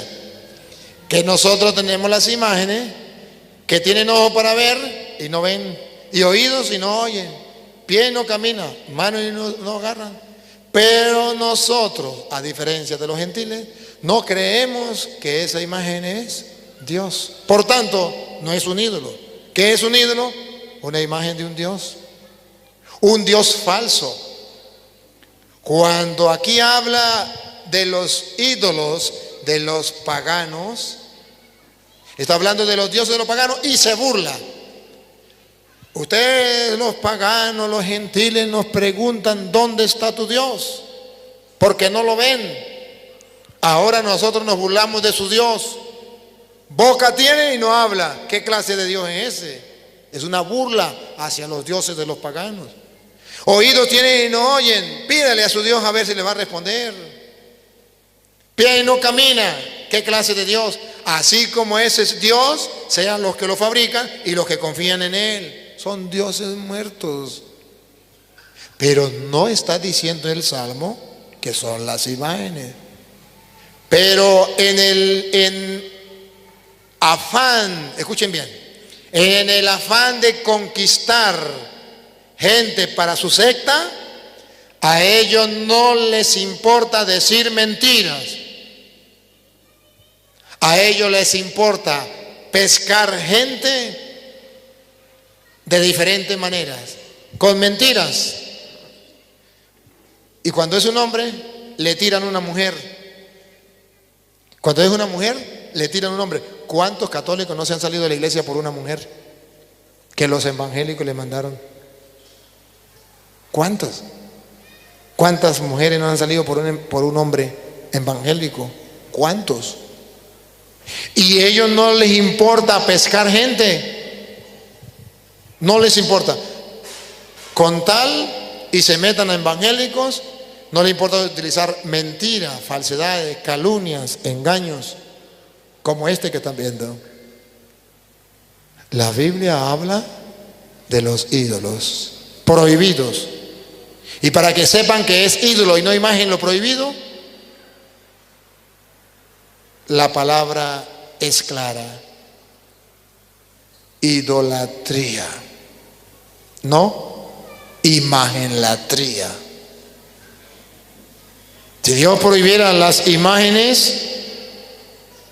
que nosotros tenemos las imágenes, que tienen ojos para ver y no ven, y oídos y no oyen, pie y no camina, manos y no agarran. Pero nosotros, a diferencia de los gentiles, no creemos que esa imagen es Dios. Por tanto, no es un ídolo. ¿Qué es un ídolo? Una imagen de un Dios. Un Dios falso. Cuando aquí habla de los ídolos de los paganos, está hablando de los dioses de los paganos y se burla. Ustedes, los paganos, los gentiles, nos preguntan ¿dónde está tu Dios? Porque no lo ven. Ahora nosotros nos burlamos de su Dios. Boca tiene y no habla. ¿Qué clase de Dios es ese? Es una burla hacia los dioses de los paganos. Oídos tienen y no oyen. Pídale a su Dios a ver si le va a responder. Pie y no camina. ¿Qué clase de Dios? Así como ese es Dios, sean los que lo fabrican y los que confían en Él. Son dioses muertos. Pero no está diciendo el Salmo que son las imágenes. Pero en afán, escuchen bien, en el afán de conquistar gente para su secta, a ellos no les importa decir mentiras. A ellos les importa pescar gente de diferentes maneras, con mentiras. Y cuando es un hombre, le tiran una mujer. Cuando es una mujer, le tiran un hombre. ¿Cuántos católicos no se han salido de la iglesia por una mujer que los evangélicos le mandaron? ¿Cuántos? ¿Cuántas mujeres no han salido por un hombre evangélico? ¿Cuántos? Y a ellos no les importa pescar gente. No les importa. Con tal y se metan a evangélicos, no les importa utilizar mentiras, falsedades, calumnias, engaños, como este que están viendo. La Biblia habla de los ídolos prohibidos. Y para que sepan que es ídolo y no imagen lo prohibido, la palabra es clara: idolatría, no imagenlatría. Si Dios prohibiera las imágenes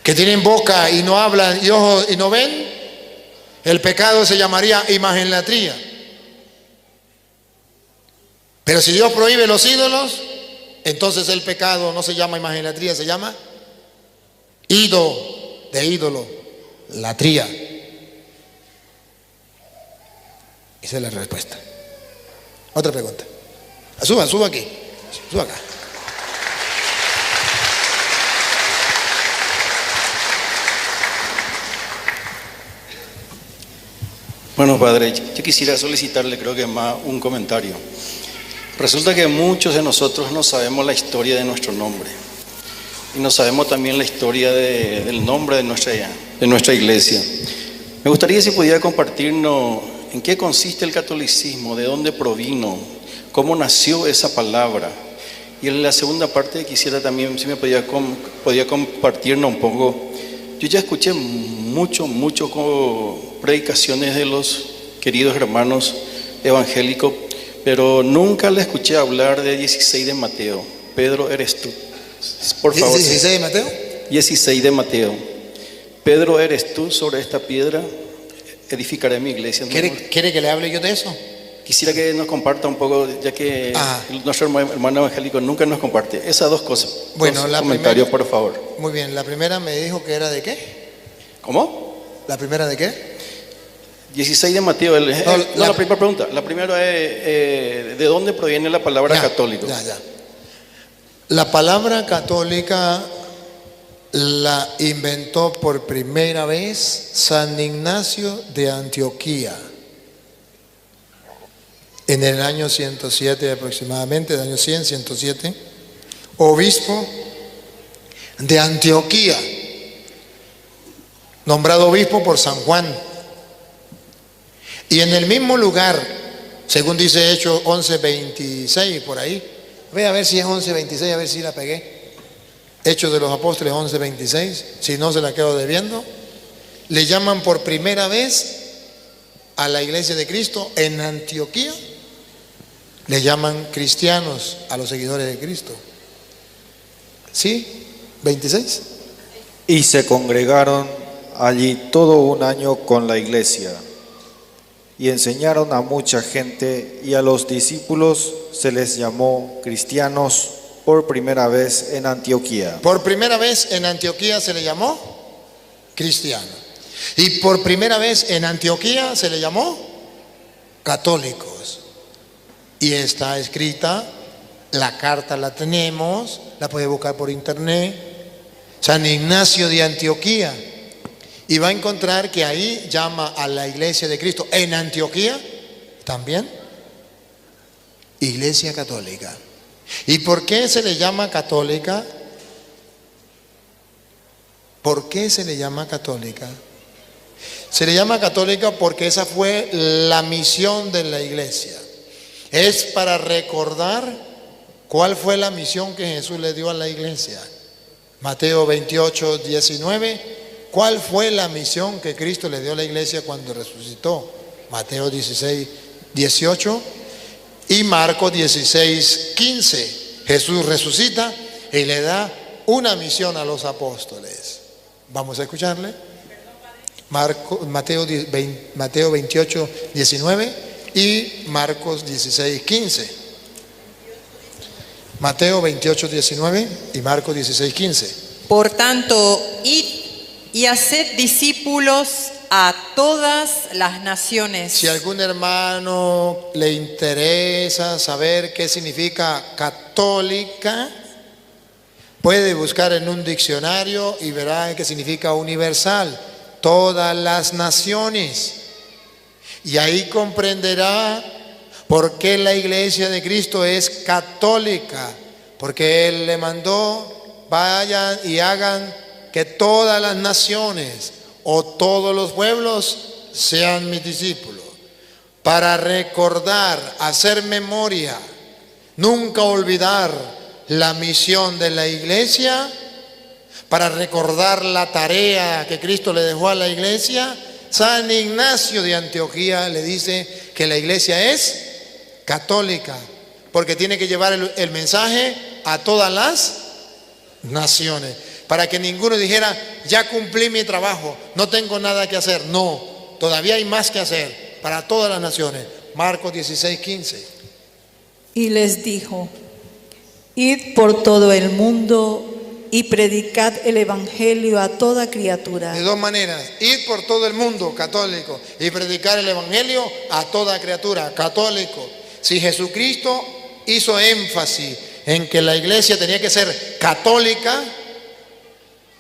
que tienen boca y no hablan y ojos y no ven, el pecado se llamaría imagenlatría. Pero si Dios prohíbe los ídolos, entonces el pecado no se llama imagenlatría, se llama ídolo, latría. Esa es la respuesta. Otra pregunta. Suba aquí. Suba acá. Bueno, padre, yo quisiera solicitarle, creo que más un comentario. Resulta que muchos de nosotros no sabemos la historia de nuestro nombre y no sabemos también la historia del nombre de nuestra iglesia. Me gustaría si pudiera compartirnos en qué consiste el catolicismo, de dónde provino, cómo nació esa palabra. Y en la segunda parte quisiera también, si me podía compartirnos un poco. Yo ya escuché mucho predicaciones de los queridos hermanos evangélicos, pero nunca le escuché hablar de 16 de Mateo. Pedro, eres tú. Por favor. ¿16 de Mateo? 16 de Mateo. Pedro, eres tú, sobre esta piedra edificaré mi iglesia. ¿Quiere que le hable yo de eso? Quisiera que nos comparta un poco, ya que nuestro hermano evangélico nunca nos comparte. Esas dos cosas. Bueno, la comentario, primera, por favor. Muy bien, la primera me dijo que era de qué. ¿Cómo? ¿La primera de qué? 16 de Mateo. La primera pregunta. La primera es, ¿de dónde proviene la palabra católico? La palabra católica la inventó por primera vez San Ignacio de Antioquía en el año 107 aproximadamente, el año 100, 107, obispo de Antioquía, nombrado obispo por San Juan. Y en el mismo lugar, según dice Hechos 11:26, por ahí, ve a ver si es 11:26, a ver si la pegué. Hechos de los Apóstoles 11:26, si no se la quedo debiendo. Le llaman por primera vez a la iglesia de Cristo en Antioquía, le llaman cristianos a los seguidores de Cristo. ¿Sí? ¿26? Y se congregaron allí todo un año con la iglesia y enseñaron a mucha gente, y a los discípulos se les llamó cristianos por primera vez en Antioquía. Por primera vez en Antioquía se le llamó cristiano. Y por primera vez en Antioquía se le llamó católicos. Y está escrita, la carta la tenemos, la puede buscar por internet, San Ignacio de Antioquía. Y va a encontrar que ahí llama a la iglesia de Cristo en Antioquía también iglesia católica. ¿Y por qué se le llama católica? ¿Por qué se le llama católica? Se le llama católica porque esa fue la misión de la iglesia. Es para recordar cuál fue la misión que Jesús le dio a la iglesia. Mateo 28:19. ¿Cuál fue la misión que Cristo le dio a la iglesia cuando resucitó? Mateo 16:18 y Marcos 16:15. Jésús resucita y le da una misión a los apóstoles. Vamos a escucharle. Mateo 28:19 y Marcos 16:15. Mateo 28:19 y Marcos 16:15. Por tanto, id y haced discípulos a todas las naciones. Si a algún hermano le interesa saber qué significa católica, puede buscar en un diccionario y verá qué significa universal, todas las naciones. Y ahí comprenderá por qué la iglesia de Cristo es católica, porque Él le mandó, vayan y hagan que todas las naciones o todos los pueblos sean mis discípulos, para recordar, hacer memoria nunca olvidar la misión de la iglesia, para recordar la tarea que Cristo le dejó a la iglesia, San Ignacio de Antioquía le dice que la iglesia es católica, porque tiene que llevar el mensaje a todas las naciones, para que ninguno dijera, ya cumplí mi trabajo, no tengo nada que hacer. No, todavía hay más que hacer para todas las naciones. Marcos 16:15. Y les dijo: id por todo el mundo y predicad el evangelio a toda criatura. De dos maneras: ir por todo el mundo, católico, y predicar el evangelio a toda criatura, católico. Si Jesucristo hizo énfasis en que la iglesia tenía que ser católica,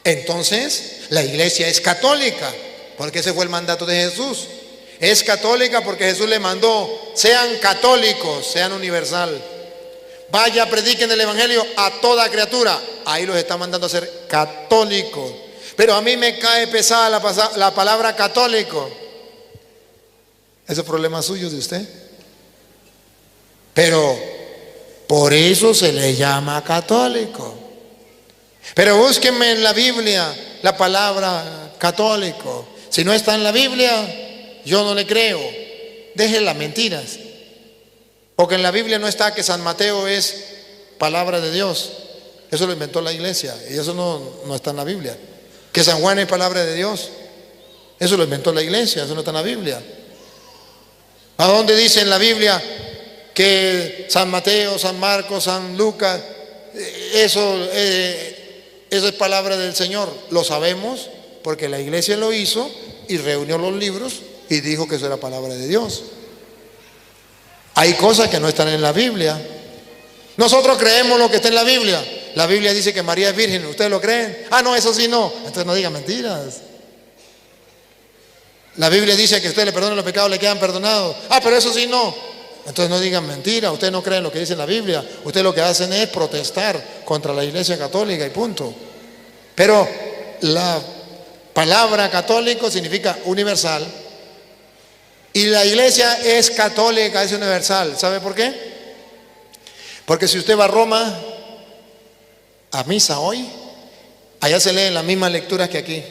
entonces la iglesia es católica, porque ese fue el mandato de Jesús. Es católica porque Jesús le mandó: sean católicos, sean universal. Vaya, prediquen el evangelio a toda criatura. Ahí los está mandando a ser católicos. Pero a mí me cae pesada la palabra católico. Ese es problema suyo, de usted. Pero por eso se le llama católico. Pero búsquenme en la Biblia la palabra católico. Si no está en la Biblia, yo no le creo. Dejen las mentiras. Porque en la Biblia no está que San Mateo es palabra de Dios. Eso lo inventó la iglesia y eso no está en la Biblia. Que San Juan es palabra de Dios, eso lo inventó la iglesia, eso no está en la Biblia. ¿A dónde dice en la Biblia que San Mateo, San Marcos, San Lucas, eso es palabra del Señor? Lo sabemos porque la iglesia lo hizo y reunió los libros y dijo que eso era palabra de Dios. Hay cosas que no están en la Biblia. Nosotros creemos lo que está en la Biblia. La Biblia dice que María es virgen. ¿Ustedes lo creen? Ah, no, eso sí no. Entonces no digan mentiras. La Biblia dice que a ustedes le perdonan los pecados, le quedan perdonados. Ah, pero eso sí no. Entonces no digan mentiras. Ustedes no creen lo que dice la Biblia. Ustedes lo que hacen es protestar contra la iglesia católica y punto. Pero la palabra católico significa universal. Y la iglesia es católica, es universal. ¿Sabe por qué? Porque si usted va a Roma a misa hoy, allá se leen las mismas lecturas que aquí,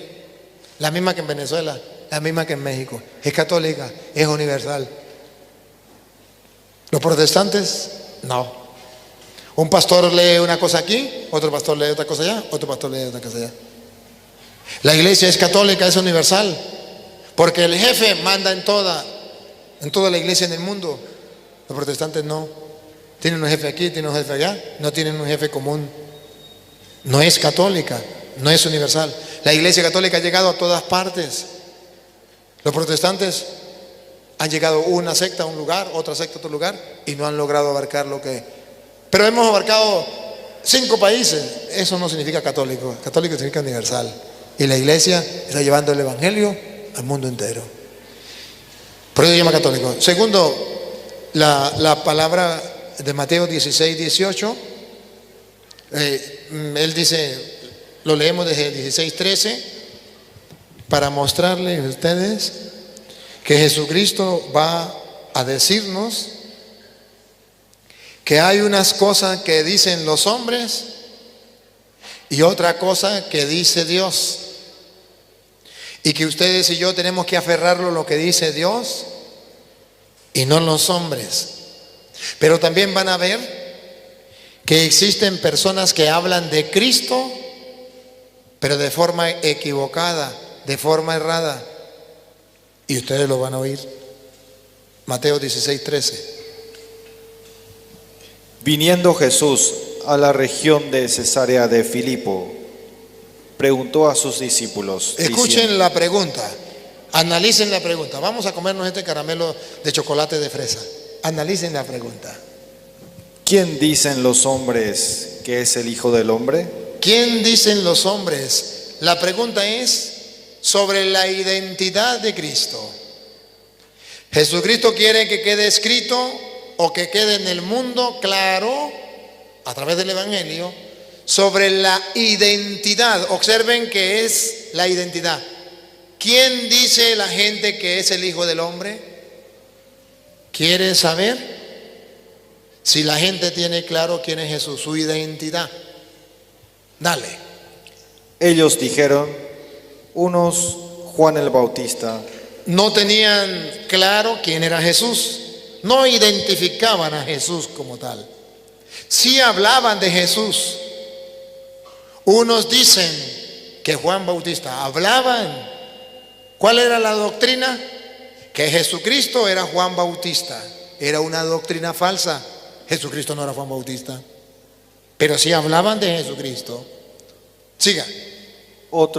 las mismas que en Venezuela, las mismas que en México. Es católica, es universal. Los protestantes, no. Un pastor lee una cosa aquí, otro pastor lee otra cosa allá, otro pastor lee otra cosa allá. La iglesia es católica, es universal. Porque el jefe manda en toda la iglesia en el mundo. Los protestantes no. Tienen un jefe aquí, tienen un jefe allá. No tienen un jefe común. No es católica, no es universal. La iglesia católica ha llegado a todas partes. Los protestantes han llegado una secta a un lugar, otra secta a otro lugar, y no han logrado abarcar lo que... Pero hemos abarcado 5 países. Eso no significa católico. Católico significa universal. Y la iglesia está llevando el evangelio al mundo entero. Por eso se llama católico. Segundo, la palabra de Mateo 16:18, él dice, lo leemos desde el 16:13, para mostrarles a ustedes que Jesucristo va a decirnos que hay unas cosas que dicen los hombres y otra cosa que dice Dios. Y que ustedes y yo tenemos que aferrarlo a lo que dice Dios y no los hombres. Pero también van a ver que existen personas que hablan de Cristo, pero de forma equivocada, de forma errada. Y ustedes lo van a oír. Mateo 16:13. Viniendo Jesús a la región de Cesarea de Filipo, preguntó a sus discípulos. Escuchen diciendo, la pregunta, analicen la pregunta. Vamos a comernos este caramelo de chocolate de fresa. Analicen la pregunta. ¿quién dicen los hombres que es el Hijo del Hombre? ¿Quién dicen los hombres? La pregunta es sobre la identidad de Cristo. Jesucristo quiere que quede escrito o que quede en el mundo claro a través del Evangelio sobre la identidad. Observen que es la identidad. ¿Quién dice la gente que es el Hijo del Hombre? ¿Quiere saber? Si la gente tiene claro quién es Jesús, su identidad. Dale. Ellos dijeron, unos Juan el Bautista, No tenían claro quién era Jesús. No identificaban a Jesús como tal. Sí hablaban de Jesús. Unos dicen que Juan Bautista hablaban. ¿Cuál era la doctrina? Que Jesucristo era Juan Bautista. Era una doctrina falsa. Jesucristo no era Juan Bautista. Pero sí hablaban de Jesucristo. Siga. otros